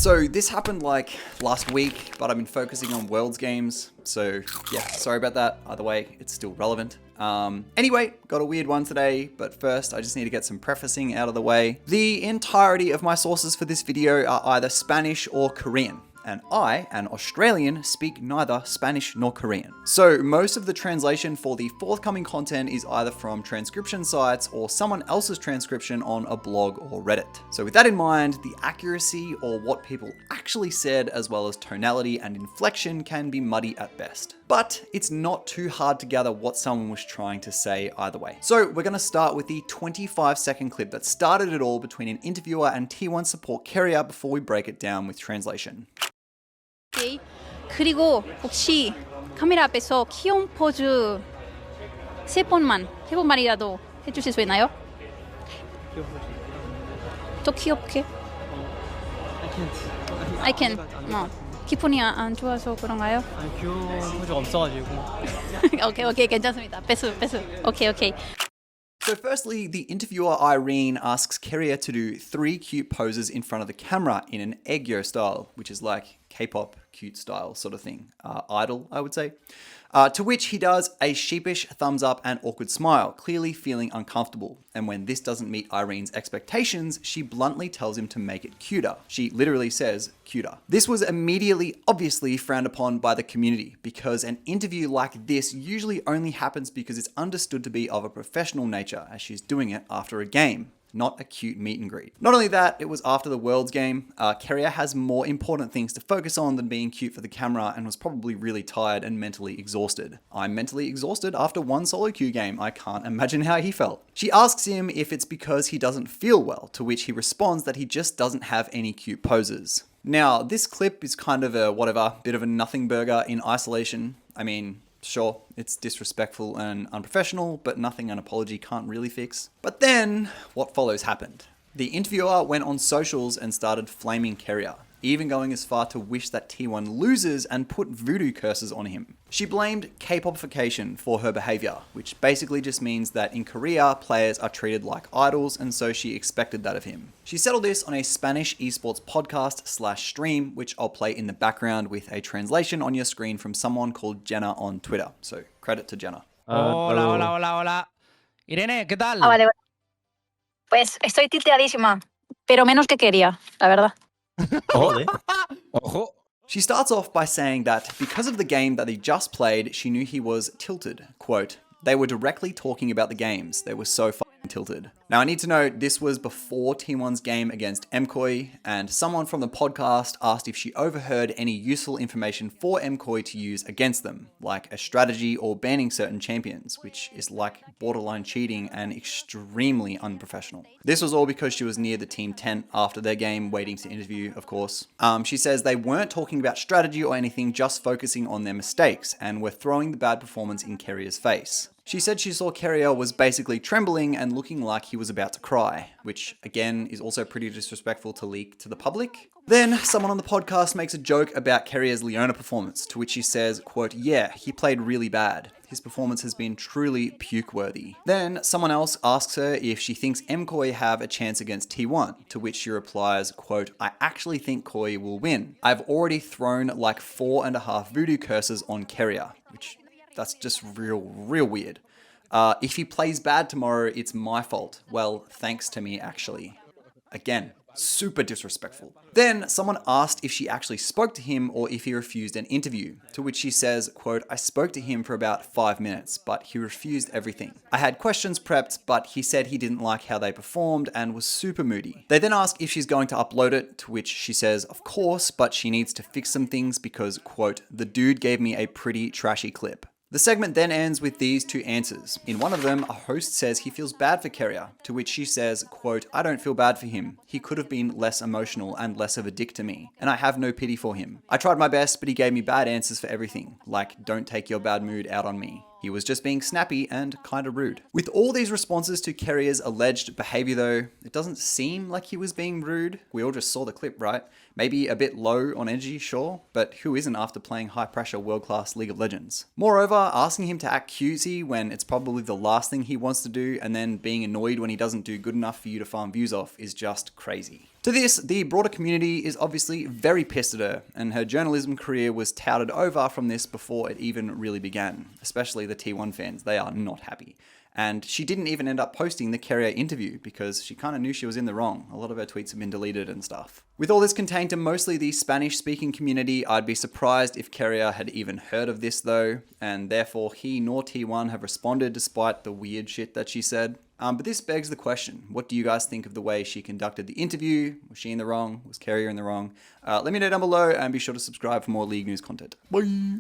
So this happened like last week, but I've been focusing on Worlds games. So yeah, sorry about that. Either way, it's still relevant. Anyway, got a weird one today, but first I just need to get some prefacing out of the way. The entirety of my sources for this video are either Spanish or Korean. And I, an Australian, speak neither Spanish nor Korean. So most of the translation for the forthcoming content is either from transcription sites or someone else's transcription on a blog or Reddit. So with that in mind, the accuracy or what people actually said, as well as tonality and inflection, can be muddy at best. But it's not too hard to gather what someone was trying to say either way. So we're gonna start with the 25-second clip that started it all between an interviewer and T1 support Keria before we break it down with translation. 오케이. 그리고 혹시 카메라 앞에서 귀여운 포즈 세 번만이라도 해주실 수 있나요? 더 귀엽게? I can't. 기분이 안 좋아서 그런가요? 아니 귀여운 포즈가 없어가지고. 오케이 괜찮습니다. 배수. 오케이. So firstly, the interviewer Irene asks Keria to do 3 cute poses in front of the camera in an aegyo style, which is like K-pop cute style sort of thing. Idol, I would say. To which he does a sheepish thumbs up and awkward smile, clearly feeling uncomfortable. And when this doesn't meet Irene's expectations, she bluntly tells him to make it cuter. She literally says cuter. This was immediately obviously frowned upon by the community because an interview like this usually only happens because it's understood to be of a professional nature, as she's doing it after a game, not a cute meet and greet. Not only that, it was after the Worlds game. Keria has more important things to focus on than being cute for the camera and was probably really tired and mentally exhausted. I'm mentally exhausted after one solo queue game. I can't imagine how he felt. She asks him if it's because he doesn't feel well, to which he responds that he just doesn't have any cute poses. Now, this clip is kind of a bit of a nothing burger in isolation. I mean, sure, it's disrespectful and unprofessional, but nothing an apology can't really fix. But then, what follows happened. The interviewer went on socials and started flaming Keria, even going as far to wish that T1 loses and put voodoo curses on him. She blamed K-popification for her behavior, which basically just means that in Korea, players are treated like idols, and so she expected that of him. She settled this on a Spanish esports podcast/stream, which I'll play in the background with a translation on your screen from someone called Jenna on Twitter. So credit to Jenna. Hola. Irene, ¿qué tal? Vale. Pues estoy tilteadísima, pero menos que quería, la verdad. Ojo. She starts off by saying that because of the game that they just played, she knew he was tilted. Quote, they were directly talking about the games. They were so fucking tilted. Now I need to note this was before T1's game against MKOI, and someone from the podcast asked if she overheard any useful information for MKOI to use against them, like a strategy or banning certain champions, which is like borderline cheating and extremely unprofessional. This was all because she was near the team tent after their game, waiting to interview, of course. She says they weren't talking about strategy or anything, just focusing on their mistakes, and were throwing the bad performance in Keria's face. She said she saw Keria was basically trembling and looking like he was about to cry, which again is also pretty disrespectful to leak to the public. Then someone on the podcast makes a joke about Keria's Leona performance, to which she says, quote, yeah, he played really bad. His performance has been truly puke-worthy. Then someone else asks her if she thinks MKOI have a chance against T1, to which she replies, quote, I actually think Koi will win. I've already thrown like 4.5 voodoo curses on Keria, which that's just real weird. If he plays bad tomorrow, it's my fault. Well, thanks to me, actually. Again, super disrespectful. Then someone asked if she actually spoke to him or if he refused an interview, to which she says, quote, I spoke to him for about 5 minutes, but he refused everything. I had questions prepped, but he said he didn't like how they performed and was super moody. They then ask if she's going to upload it, to which she says, of course, but she needs to fix some things because, quote, the dude gave me a pretty trashy clip. The segment then ends with these 2 answers. In one of them, a host says he feels bad for Keria, to which she says, quote, I don't feel bad for him. He could have been less emotional and less of a dick to me, and I have no pity for him. I tried my best, but he gave me bad answers for everything, like don't take your bad mood out on me. He was just being snappy and kinda rude. With all these responses to Keria's alleged behavior though, it doesn't seem like he was being rude. We all just saw the clip, right? Maybe a bit low on energy, sure, but who isn't after playing high pressure world-class League of Legends? Moreover, asking him to act cutesy when it's probably the last thing he wants to do and then being annoyed when he doesn't do good enough for you to farm views off is just crazy. To this, the broader community is obviously very pissed at her, and her journalism career was touted over from this before it even really began, especially the T1 fans. They are not happy. And she didn't even end up posting the Keria interview because she kind of knew she was in the wrong. A lot of her tweets have been deleted and stuff. With all this contained to mostly the Spanish-speaking community, I'd be surprised if Keria had even heard of this though, and therefore he nor T1 have responded despite the weird shit that she said. But this begs the question, what do you guys think of the way she conducted the interview? Was she in the wrong? Was Keria in the wrong? Let me know down below and be sure to subscribe for more league news content. Bye!